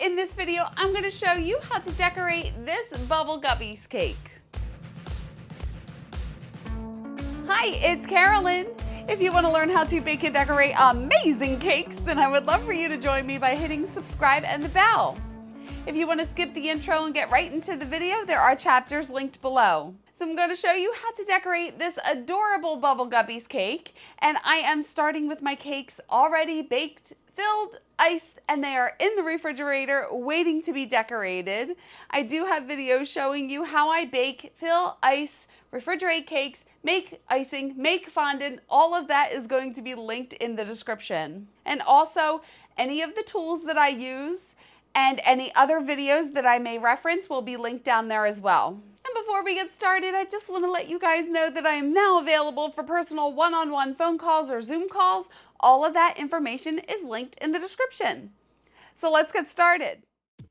In this video, I'm going to show you how to decorate this Bubble Guppies cake. Hi, it's Karolyn. If you want to learn how to bake and decorate amazing cakes, then I would love for you to join me by hitting subscribe and the bell. If you want to skip the intro and get right into the video, there are chapters linked below. So I'm going to show you how to decorate this adorable Bubble Guppies cake, and I am starting with my cakes already baked, filled, iced, and they are in the refrigerator waiting to be decorated. I do have videos showing you how I bake, fill, ice, refrigerate cakes, make icing, make fondant. All of that is going to be linked in the description. And also, any of the tools that I use and any other videos that I may reference will be linked down there as well. And before we get started, I just want to let you guys know that I am now available for personal one-on-one phone calls or Zoom calls. All of that information is linked in the description. So let's get started.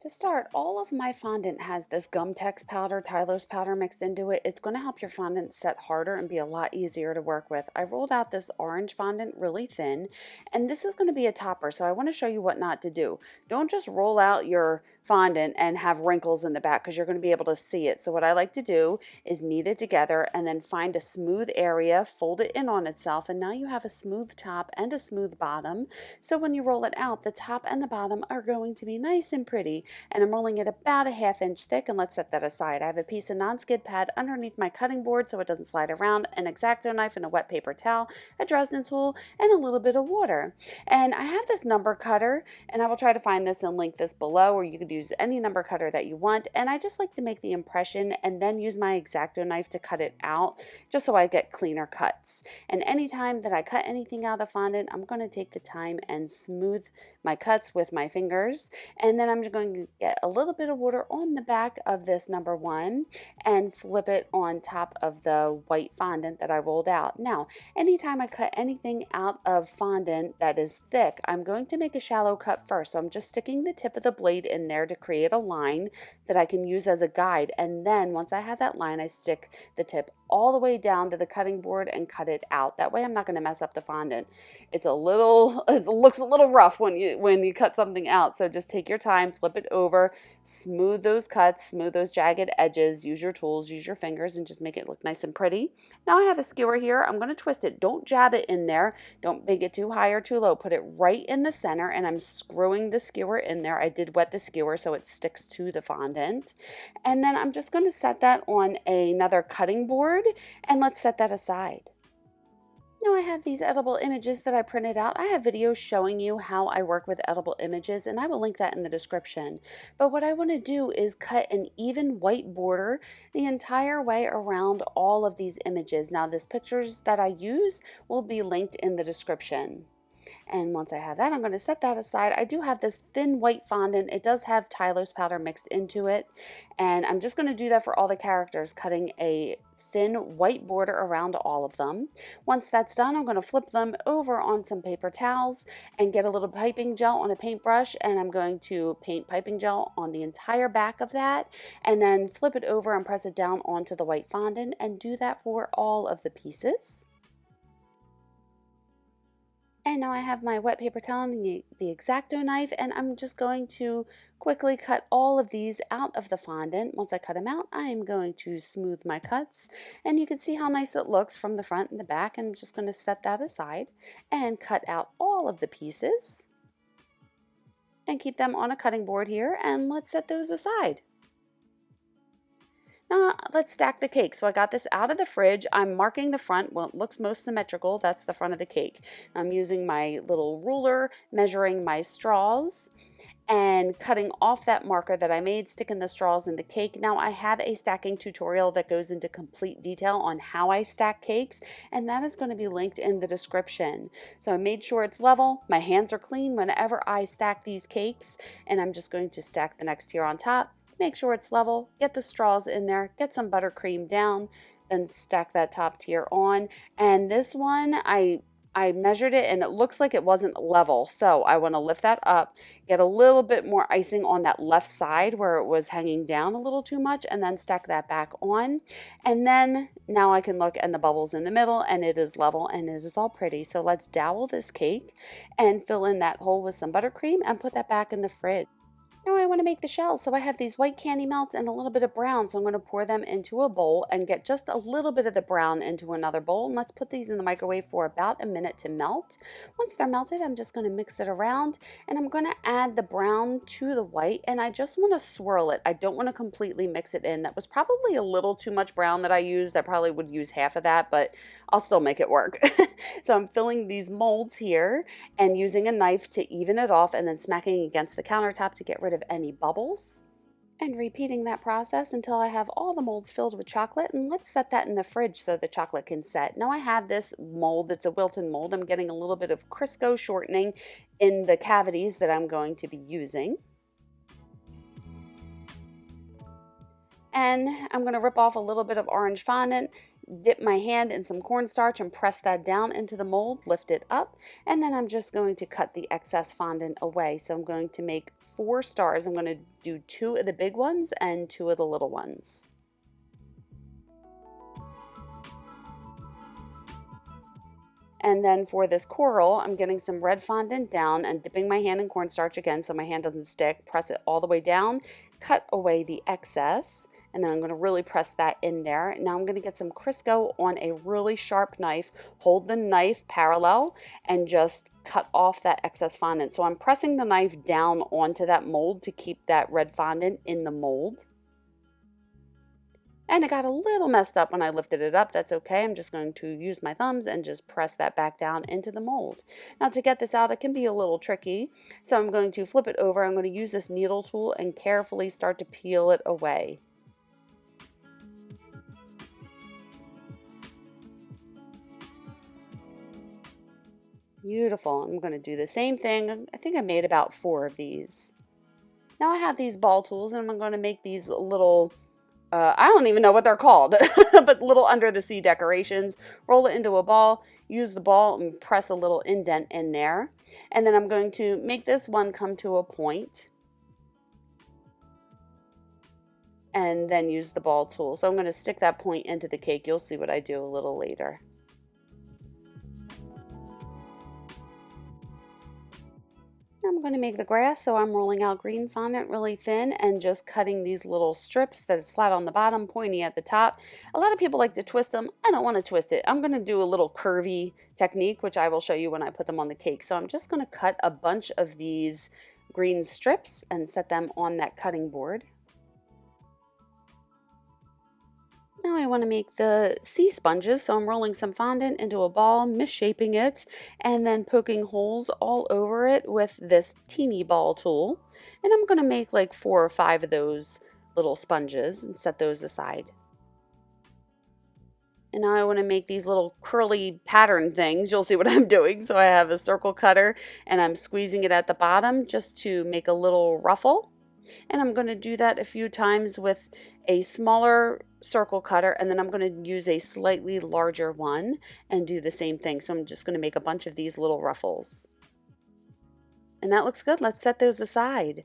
To start, all of my fondant has this Gum-Tex powder, Tylose powder mixed into it. It's going to help your fondant set harder and be a lot easier to work with. I rolled out this orange fondant really thin, and this is going to be a topper, so I want to show you what not to do. Don't just roll out your fondant and have wrinkles in the back because you're going to be able to see it. So what I like to do is knead it together and then find a smooth area, fold it in on itself, and now you have a smooth top and a smooth bottom. So when you roll it out, the top and the bottom are going to be nice and pretty. And I'm rolling it about a ½ inch thick, and let's set that aside. I have a piece of non-skid pad underneath my cutting board so it doesn't slide around, an X-Acto knife and a wet paper towel, a Dresden tool, and a little bit of water. And I have this number cutter, and I will try to find this and link this below, or you could use any number cutter that you want. And I just like to make the impression and then use my X-Acto knife to cut it out, just so I get cleaner cuts. And anytime that I cut anything out of fondant, I'm going to take the time and smooth my cuts with my fingers, and then I'm just going to get a little bit of water on the back of this number one and flip it on top of the white fondant that I rolled out. Now, anytime I cut anything out of fondant that is thick, I'm going to make a shallow cut first. So I'm just sticking the tip of the blade in there to create a line that I can use as a guide. And then once I have that line, I stick the tip all the way down to the cutting board and cut it out. That way I'm not going to mess up the fondant. It looks a little rough when you cut something out. So just take your time, flip it over, smooth those cuts, smooth those jagged edges, use your tools, use your fingers, and just make it look nice and pretty. Now I have a skewer here. I'm going to twist it. Don't jab it in there. Don't make it too high or too low. Put it right in the center, and I'm screwing the skewer in there. I did wet the skewer so it sticks to the fondant. And then I'm just going to set that on another cutting board, and let's set that aside. Now I have these edible images that I printed out. I have videos showing you how I work with edible images, and I will link that in the description. But what I want to do is cut an even white border the entire way around all of these images. Now this pictures that I use will be linked in the description. And once I have that, I'm going to set that aside. I do have this thin white fondant. It does have Tylose powder mixed into it. And I'm just going to do that for all the characters, cutting a thin white border around all of them. Once that's done, I'm going to flip them over on some paper towels and get a little piping gel on a paintbrush, and I'm going to paint piping gel on the entire back of that, and then flip it over and press it down onto the white fondant, and do that for all of the pieces. And now I have my wet paper towel and the X-Acto knife, and I'm just going to quickly cut all of these out of the fondant. Once I cut them out, I am going to smooth my cuts, and you can see how nice it looks from the front and the back. And I'm just going to set that aside and cut out all of the pieces and keep them on a cutting board here, and let's set those aside. Now let's stack the cake. So I got this out of the fridge. I'm marking the front. Well, it looks most symmetrical. That's the front of the cake. I'm using my little ruler, measuring my straws, and cutting off that marker that I made, sticking the straws in the cake. Now I have a stacking tutorial that goes into complete detail on how I stack cakes, and that is going to be linked in the description. So I made sure it's level. My hands are clean whenever I stack these cakes, and I'm just going to stack the next tier on top. Make sure it's level, get the straws in there, get some buttercream down, then stack that top tier on. And this one, I measured it and it looks like it wasn't level. So I want to lift that up, get a little bit more icing on that left side where it was hanging down a little too much, and then stack that back on. And then now I can look and the bubbles in the middle, and it is level and it is all pretty. So let's dowel this cake and fill in that hole with some buttercream and put that back in the fridge. Now I want to make the shells, so I have these white candy melts and a little bit of brown, so I'm going to pour them into a bowl and get just a little bit of the brown into another bowl, and let's put these in the microwave for about a minute to melt. Once they're melted, I'm just going to mix it around, and I'm going to add the brown to the white, and I just want to swirl it. I don't want to completely mix it in. That was probably a little too much brown that I used. I probably would use half of that, but I'll still make it work. So I'm filling these molds here and using a knife to even it off and then smacking against the countertop to get rid of any bubbles. And repeating that process until I have all the molds filled with chocolate, and let's set that in the fridge so the chocolate can set. Now I have this mold, it's a Wilton mold. I'm getting a little bit of Crisco shortening in the cavities that I'm going to be using. And I'm going to rip off a little bit of orange fondant, dip my hand in some cornstarch and press that down into the mold, lift it up, and then I'm just going to cut the excess fondant away. So I'm going to make 4 stars. I'm going to do 2 of the big ones and 2 of the little ones. And then for this coral, I'm getting some red fondant down and dipping my hand in cornstarch again so my hand doesn't stick. Press it all the way down, cut away the excess, and then I'm going to really press that in there. Now I'm going to get some Crisco on a really sharp knife, hold the knife parallel, and just cut off that excess fondant. So I'm pressing the knife down onto that mold to keep that red fondant in the mold. And it got a little messed up when I lifted it up. That's okay. I'm just going to use my thumbs and just press that back down into the mold. Now to get this out, it can be a little tricky. So I'm going to flip it over. I'm going to use this needle tool and carefully start to peel it away. Beautiful. I'm going to do the same thing. I think I made about 4 of these. Now I have these ball tools and I'm going to make these little I don't even know what they're called, but little under the sea decorations. Roll it into a ball, use the ball and press a little indent in there. And then I'm going to make this one come to a point and then use the ball tool. So I'm going to stick that point into the cake. You'll see what I do a little later. I'm going to make the grass, so I'm rolling out green fondant really thin and just cutting these little strips that is flat on the bottom, pointy at the top. A lot of people like to twist them. I don't want to twist it. I'm going to do a little curvy technique, which I will show you when I put them on the cake. So I'm just going to cut a bunch of these green strips and set them on that cutting board. Now I want to make the sea sponges, so I'm rolling some fondant into a ball, misshaping it, and then poking holes all over it with this teeny ball tool. And I'm going to make like 4 or 5 of those little sponges and set those aside. And now I want to make these little curly pattern things. You'll see what I'm doing. So I have a circle cutter and I'm squeezing it at the bottom just to make a little ruffle. And I'm going to do that a few times with a smaller circle cutter, and then I'm going to use a slightly larger one and do the same thing. So I'm just going to make a bunch of these little ruffles. And that looks good. Let's set those aside.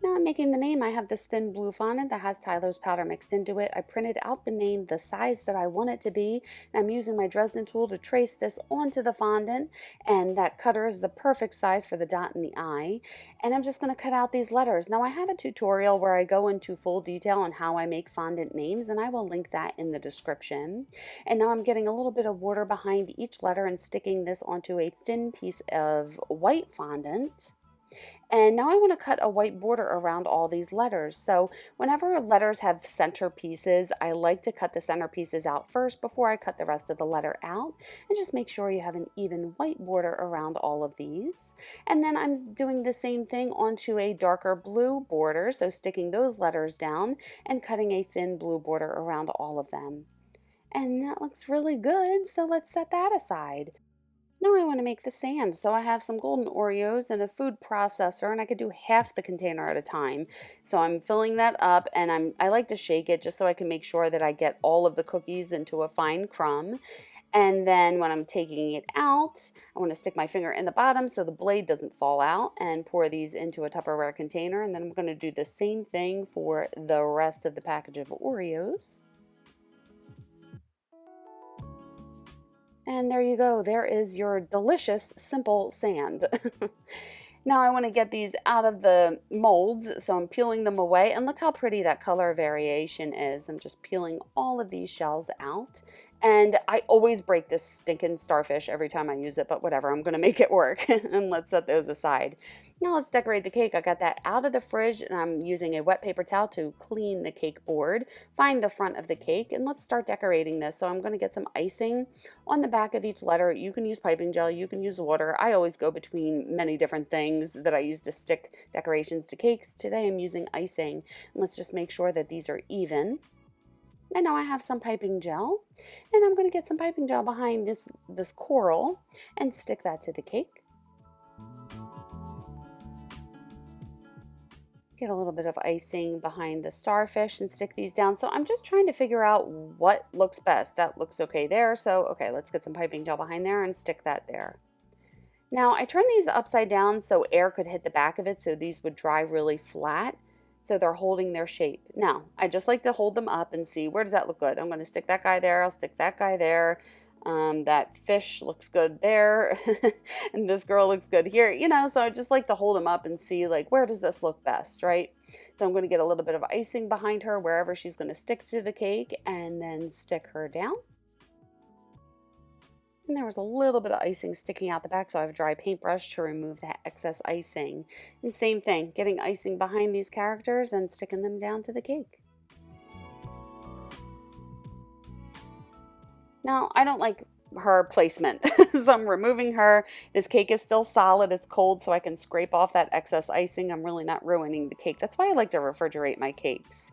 Now I'm making the name. I have this thin blue fondant that has Tyler's powder mixed into it. I printed out the name the size that I want it to be. And I'm using my Dresden tool to trace this onto the fondant. And that cutter is the perfect size for the dot in the eye. And I'm just going to cut out these letters. Now I have a tutorial where I go into full detail on how I make fondant names, and I will link that in the description. And now I'm getting a little bit of water behind each letter and sticking this onto a thin piece of white fondant. And now I want to cut a white border around all these letters. So whenever letters have center pieces, I like to cut the center pieces out first before I cut the rest of the letter out. And just make sure you have an even white border around all of these. And then I'm doing the same thing onto a darker blue border, so sticking those letters down and cutting a thin blue border around all of them. And that looks really good, so let's set that aside. Now I want to make the sand, so I have some golden Oreos and a food processor, and I could do half the container at a time. So I'm filling that up, and I like to shake it just so I can make sure that I get all of the cookies into a fine crumb. And then when I'm taking it out, I want to stick my finger in the bottom so the blade doesn't fall out, and pour these into a Tupperware container. And then I'm going to do the same thing for the rest of the package of Oreos. And there you go. There is your delicious, simple sand. Now I want to get these out of the molds, so I'm peeling them away, and look how pretty that color variation is. I'm just peeling all of these shells out, and I always break this stinking starfish every time I use it, but whatever, I'm going to make it work. And let's set those aside. Now let's decorate the cake. I got that out of the fridge, and I'm using a wet paper towel to clean the cake board, find the front of the cake, and let's start decorating this. So I'm going to get some icing on the back of each letter. You can use piping gel, you can use water. I always go between many different things that I use to stick decorations to cakes. Today I'm using icing. And let's just make sure that these are even. And now I have some piping gel, and I'm going to get some piping gel behind this coral and stick that to the cake. Get a little bit of icing behind the starfish and stick these down. So I'm just trying to figure out what looks best. That looks okay there. So, okay, let's get some piping gel behind there and stick that there. Now I turn these upside down so air could hit the back of it, so these would dry really flat. So they're holding their shape. Now, I just like to hold them up and see, where does that look good? I'm going to stick that guy there. I'll stick that guy there. That fish looks good there. And this girl looks good here. You know, so I just like to hold them up and see, like, where does this look best, right? So I'm going to get a little bit of icing behind her wherever she's going to stick to the cake, and then stick her down. And there was a little bit of icing sticking out the back, so I have a dry paintbrush to remove that excess icing. And same thing, getting icing behind these characters and sticking them down to the cake. Now, I don't like her placement, so I'm removing her. This cake is still solid, it's cold, so I can scrape off that excess icing. I'm really not ruining the cake. That's why I like to refrigerate my cakes.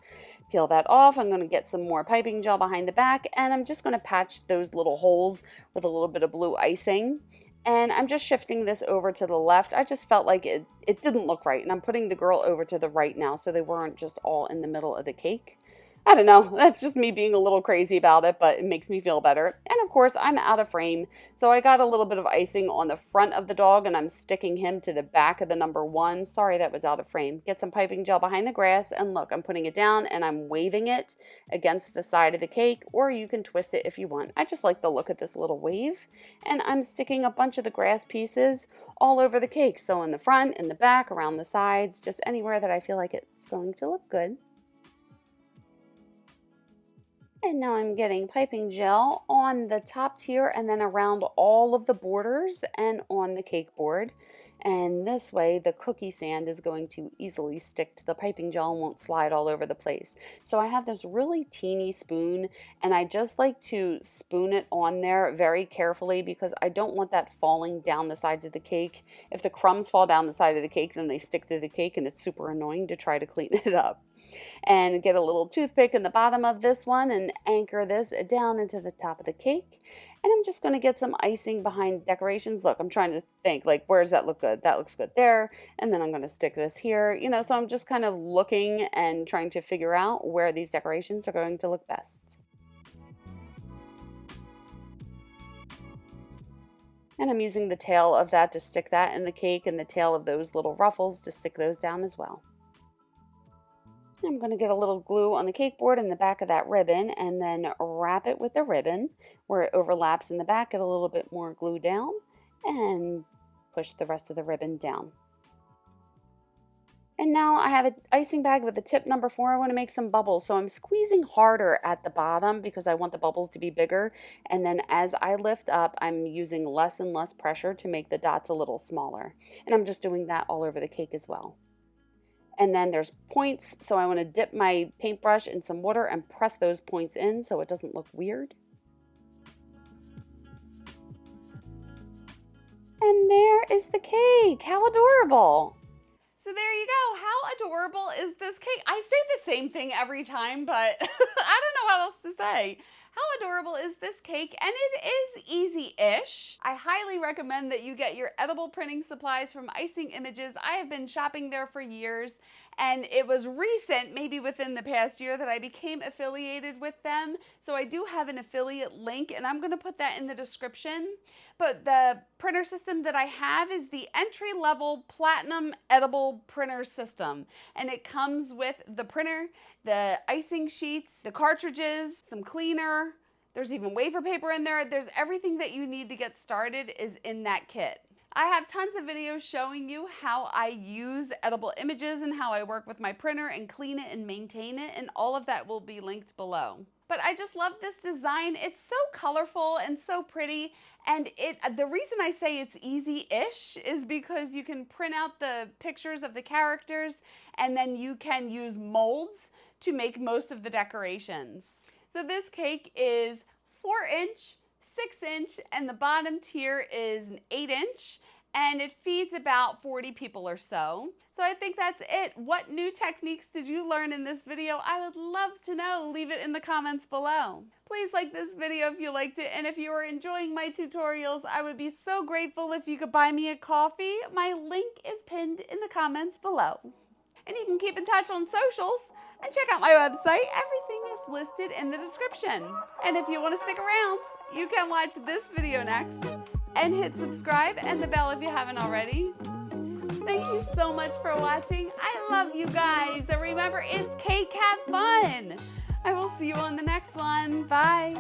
Peel that off. I'm going to get some more piping gel behind the back, and I'm just going to patch those little holes with a little bit of blue icing. And I'm just shifting this over to the left. I just felt like it didn't look right, and I'm putting the girl over to the right now so they weren't just all in the middle of the cake. I don't know, that's just me being a little crazy about it, but it makes me feel better. And of course, I'm out of frame, so I got a little bit of icing on the front of the dog, and I'm sticking him to the back of the number 1. Sorry, that was out of frame. Get some piping gel behind the grass, and look, I'm putting it down, and I'm waving it against the side of the cake, or you can twist it if you want. I just like the look of this little wave, and I'm sticking a bunch of the grass pieces all over the cake, so in the front, in the back, around the sides, just anywhere that I feel like it's going to look good. And now I'm getting piping gel on the top tier and then around all of the borders and on the cake board. And this way the cookie sand is going to easily stick to the piping gel and won't slide all over the place. So I have this really teeny spoon, and I just like to spoon it on there very carefully because I don't want that falling down the sides of the cake. If the crumbs fall down the side of the cake, then they stick to the cake, and it's super annoying to try to clean it up. And get a little toothpick in the bottom of this one and anchor this down into the top of the cake. And I'm just going to get some icing behind decorations. Look, I'm trying to think, like, where does that look good? That looks good there. And then I'm going to stick this here, you know, so I'm just kind of looking and trying to figure out where these decorations are going to look best. And I'm using the tail of that to stick that in the cake, and the tail of those little ruffles to stick those down as well. I'm going to get a little glue on the cake board in the back of that ribbon, and then wrap it with the ribbon where it overlaps in the back. Get a little bit more glue down and push the rest of the ribbon down. And now I have an icing bag with a tip number 4. I want to make some bubbles, so I'm squeezing harder at the bottom because I want the bubbles to be bigger. And then as I lift up, I'm using less and less pressure to make the dots a little smaller. And I'm just doing that all over the cake as well. And then there's points, so I want to dip my paintbrush in some water and press those points in so it doesn't look weird. And there is the cake. How adorable. So there you go. How adorable is this cake? I say the same thing every time, but I don't know what else to say. How adorable is this cake? And it is easy-ish. I highly recommend that you get your edible printing supplies from Icing Images. I have been shopping there for years, and it was recent, maybe within the past year, that I became affiliated with them. So I do have an affiliate link, and I'm going to put that in the description. But the printer system that I have is the entry-level Platinum Edible Printer System. And it comes with the printer, the icing sheets, the cartridges, some cleaner. There's even wafer paper in there. There's everything that you need to get started is in that kit. I have tons of videos showing you how I use edible images and how I work with my printer and clean it and maintain it, and all of that will be linked below. But I just love this design. It's so colorful and so pretty, and the reason I say it's easy-ish is because you can print out the pictures of the characters and then you can use molds to make most of the decorations. So this cake is 4-inch, 6-inch, and the bottom tier is an 8-inch, and it feeds about 40 people or so. So I think that's it. What new techniques did you learn in this video? I would love to know. Leave it in the comments below. Please like this video if you liked it, and if you are enjoying my tutorials, I would be so grateful if you could buy me a coffee. My link is pinned in the comments below. And you can keep in touch on socials and check out my website. Everything is listed in the description. And if you want to stick around, you can watch this video next and hit subscribe and the bell if you haven't already. Thank you so much for watching. I love you guys. And remember, it's cake, have fun. I will see you on the next one. Bye.